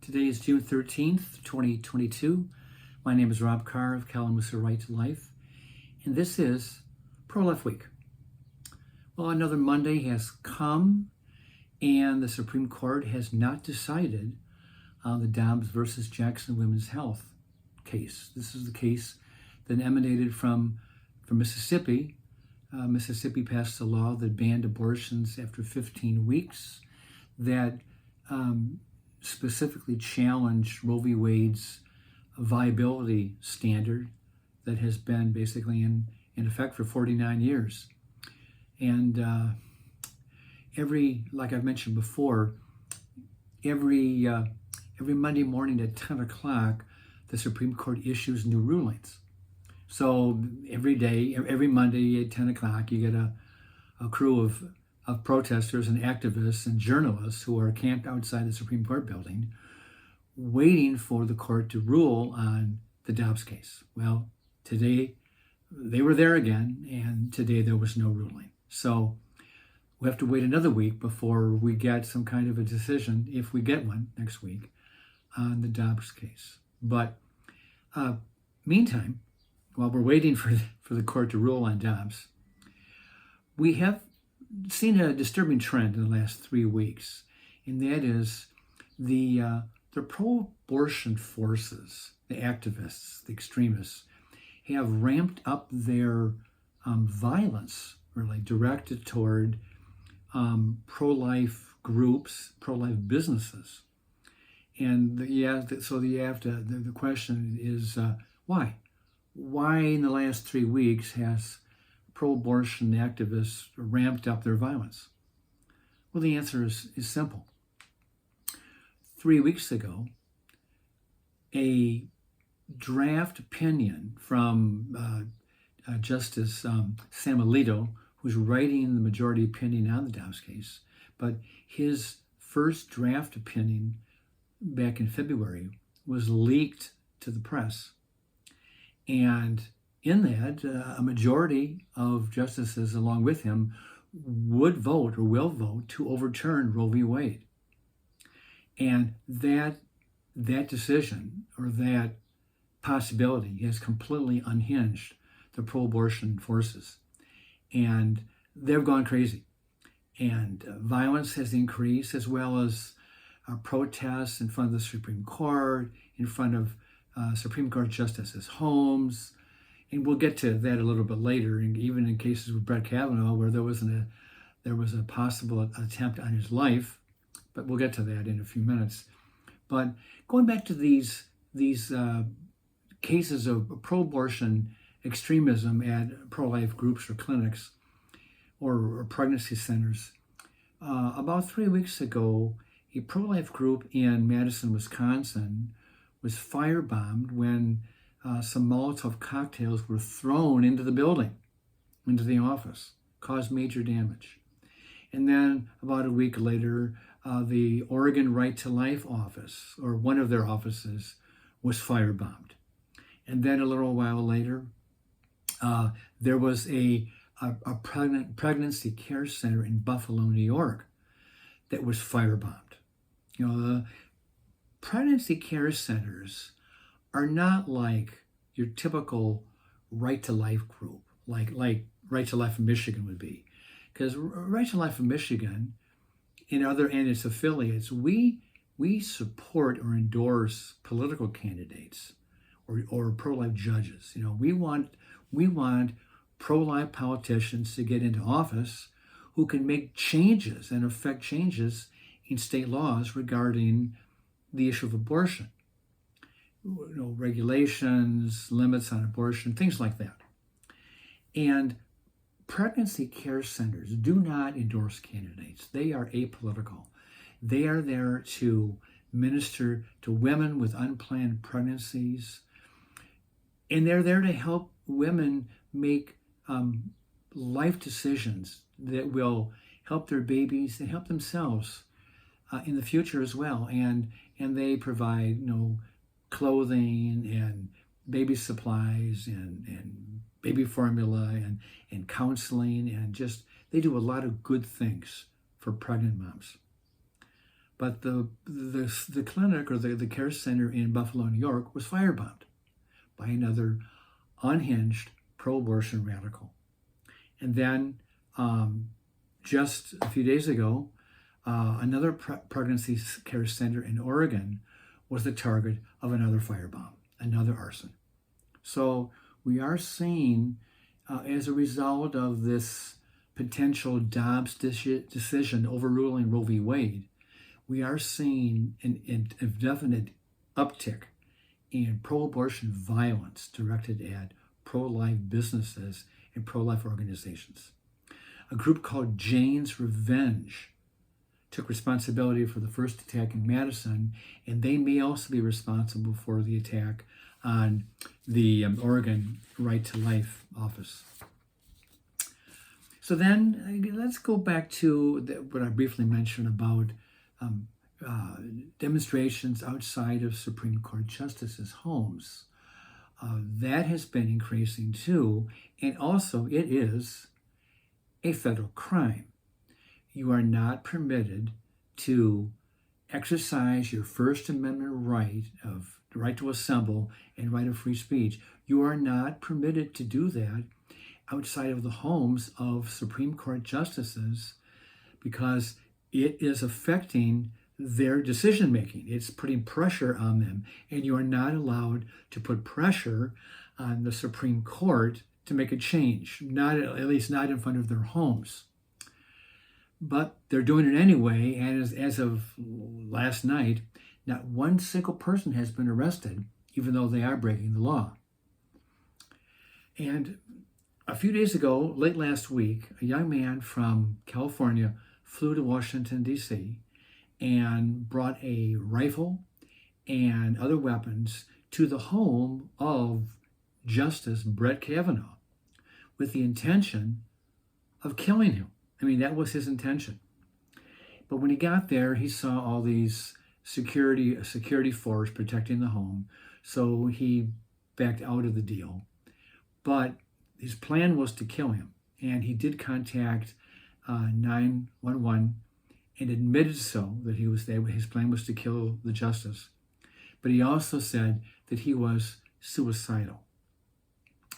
Today is June 13th, 2022. My name is Rob Carr of Kalamazoo Right to Life, and this is Pro-Life Week. Well, another Monday has come, and the Supreme Court has not decided on the Dobbs versus Jackson Women's Health case. This is the case that emanated from Mississippi. Mississippi passed a law that banned abortions after 15 weeks that specifically challenged Roe v. Wade's viability standard that has been basically in effect for 49 years. And like I've mentioned before, every Monday morning at 10 o'clock, the Supreme Court issues new rulings. So every Monday at 10 o'clock, you get a crew of protesters and activists and journalists who are camped outside the Supreme Court building waiting for the court to rule on the Dobbs case. Well, today they were there again, and today there was no ruling. So we have to wait another week before we get some kind of a decision, if we get one next week, on the Dobbs case. But meantime, while we're waiting for the court to rule on Dobbs, we have seen a disturbing trend in the last 3 weeks, and that is the pro-abortion forces, the activists, the extremists, have ramped up their violence, really directed toward pro-life groups, pro-life businesses. And the question is why? Why in the last 3 weeks has pro-abortion activists ramped up their violence? Well, the answer is simple. 3 weeks ago, a draft opinion from Justice Sam Alito, who's writing the majority opinion on the Dobbs case, but his first draft opinion back in February was leaked to the press. And in that, a majority of justices along with him would vote or will vote to overturn Roe v. Wade. And that decision or that possibility has completely unhinged the pro-abortion forces. And they've gone crazy. And violence has increased, as well as protests in front of the Supreme Court, in front of Supreme Court justices' homes. And we'll get to that a little bit later, and even in cases with Brett Kavanaugh, where there was a possible attempt on his life, but we'll get to that in a few minutes. But going back to these cases of pro-abortion extremism at pro-life groups or clinics or pregnancy centers, about 3 weeks ago, a pro-life group in Madison, Wisconsin, was firebombed when some Molotov cocktails were thrown into the building, into the office, caused major damage. And then about a week later, the Oregon Right to Life office, or one of their offices, was firebombed. And then a little while later, there was a pregnancy care center in Buffalo, New York, that was firebombed. You know, the pregnancy care centers are not like your typical Right to Life group, like Right to Life in Michigan would be. Because Right to Life in Michigan and its affiliates, we support or endorse political candidates or pro-life judges. You know, we want pro-life politicians to get into office who can make changes and affect changes in state laws regarding the issue of abortion. You know, regulations, limits on abortion, things like that. And pregnancy care centers do not endorse candidates. They are apolitical. They are there to minister to women with unplanned pregnancies. And they're there to help women make life decisions that will help their babies and help themselves in the future as well. And they provide, clothing and baby supplies and baby formula and counseling, and just they do a lot of good things for pregnant moms. but the clinic or the care center in Buffalo, New York was firebombed by another unhinged pro-abortion radical. And then just a few days ago, another pregnancy care center in Oregon was the target of another firebomb, another arson. So we are seeing, as a result of this potential Dobbs decision overruling Roe v. Wade, we are seeing a definite uptick in pro-abortion violence directed at pro-life businesses and pro-life organizations. A group called Jane's Revenge took responsibility for the first attack in Madison, and they may also be responsible for the attack on the Oregon Right to Life office. So then let's go back to what I briefly mentioned about demonstrations outside of Supreme Court justices' homes. That has been increasing too, and also it is a federal crime. You are not permitted to exercise your First Amendment right of the right to assemble and right of free speech. You are not permitted to do that outside of the homes of Supreme Court justices because it is affecting their decision making. It's putting pressure on them, and you are not allowed to put pressure on the Supreme Court to make a change, not at least not in front of their homes. But they're doing it anyway, and as of last night, not one single person has been arrested, even though they are breaking the law. And a few days ago, late last week, a young man from California flew to Washington, D.C., and brought a rifle and other weapons to the home of Justice Brett Kavanaugh with the intention of killing him. I mean, that was his intention. But when he got there, he saw all these security force protecting the home, so he backed out of the deal. But his plan was to kill him, and he did contact 911 and admitted so that he was there. His plan was to kill the justice, but he also said that he was suicidal.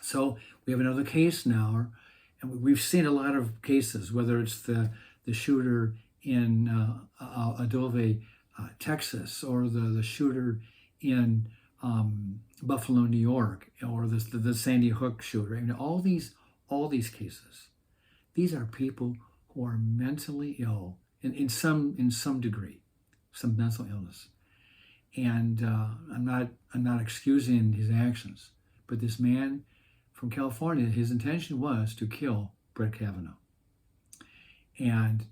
So we have another case now, and we've seen a lot of cases, whether it's the shooter in Adove, Texas, or the shooter in Buffalo, New York, or the Sandy Hook shooter. I mean, all these cases, these are people who are mentally ill in some degree, some mental illness. And I'm not excusing his actions, but this man from California, his intention was to kill Brett Kavanaugh, and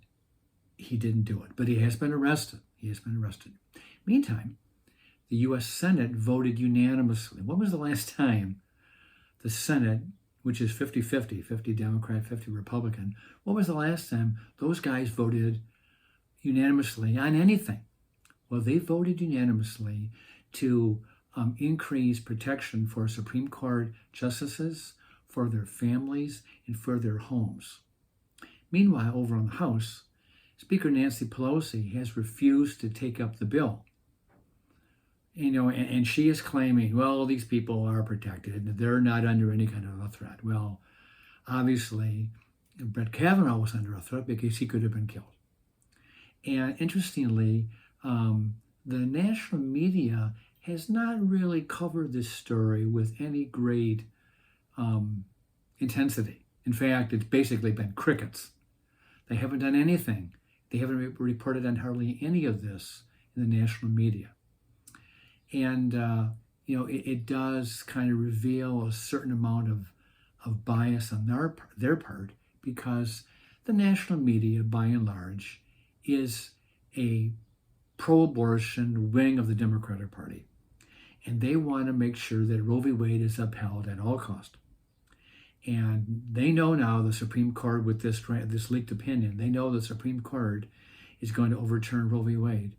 he didn't do it. But he has been arrested. Meantime, the U.S. Senate voted unanimously. When was the last time the Senate, which is 50-50, 50 Democrat, 50 Republican, when was the last time those guys voted unanimously on anything? Well, they voted unanimously to increase protection for Supreme Court justices, for their families, and for their homes. Meanwhile, over on the House, Speaker Nancy Pelosi has refused to take up the bill. And she is claiming, well, these people are protected. They're not under any kind of a threat. Well, obviously, Brett Kavanaugh was under a threat because he could have been killed. And interestingly, the national media has not really covered this story with any great intensity. In fact, it's basically been crickets. They haven't done anything. They haven't reported on hardly any of this in the national media. And, it does kind of reveal a certain amount of bias on their part, because the national media, by and large, is a pro-abortion wing of the Democratic Party. And they want to make sure that Roe v. Wade is upheld at all cost. And they know now the Supreme Court, with this leaked opinion, they know the Supreme Court is going to overturn Roe v. Wade.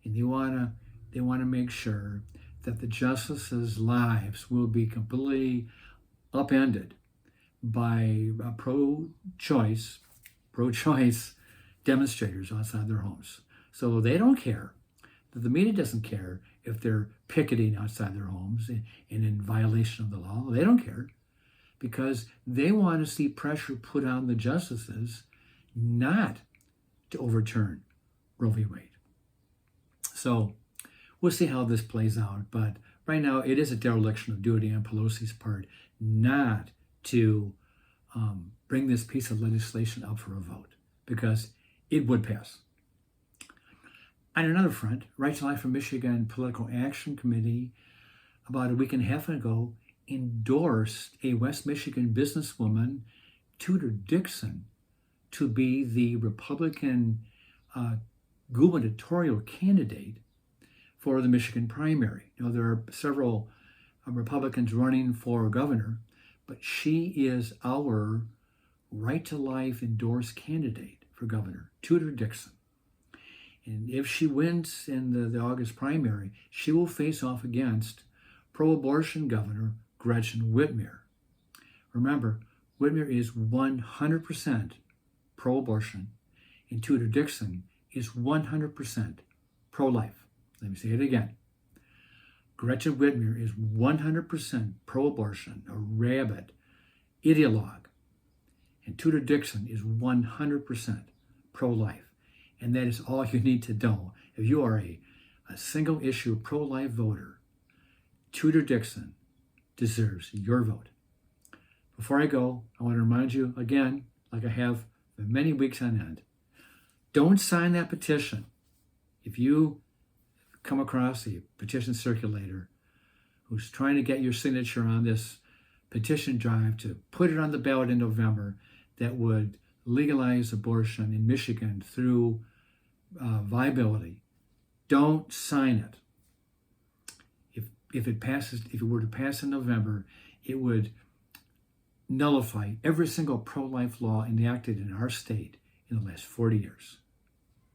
And they want to make sure that the justices' lives will be completely upended by pro-choice demonstrators outside their homes. So they don't care. The media doesn't care if they're picketing outside their homes and in violation of the law. They don't care because they want to see pressure put on the justices not to overturn Roe v. Wade. So we'll see how this plays out. But right now, it is a dereliction of duty on Pelosi's part not to bring this piece of legislation up for a vote because it would pass. On another front, Right to Life for Michigan Political Action Committee, about a week and a half ago, endorsed a West Michigan businesswoman, Tudor Dixon, to be the Republican gubernatorial candidate for the Michigan primary. You know, there are several Republicans running for governor, but she is our Right to Life endorsed candidate for governor, Tudor Dixon. And if she wins in the August primary, she will face off against pro-abortion governor Gretchen Whitmer. Remember, Whitmer is 100% pro-abortion, and Tudor Dixon is 100% pro-life. Let me say it again. Gretchen Whitmer is 100% pro-abortion, a rabid ideologue, and Tudor Dixon is 100% pro-life. And that is all you need to know. If you are a single issue pro-life voter, Tudor Dixon deserves your vote. Before I go, I want to remind you again, like I have for many weeks on end, don't sign that petition. If you come across a petition circulator who's trying to get your signature on this petition drive to put it on the ballot in November that would legalize abortion in Michigan through viability, don't sign it. If it were to pass in November, it would nullify every single pro-life law enacted in our state in the last 40 years.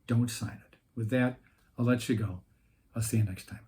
Don't sign it. With that, I'll let you go. I'll see you next time.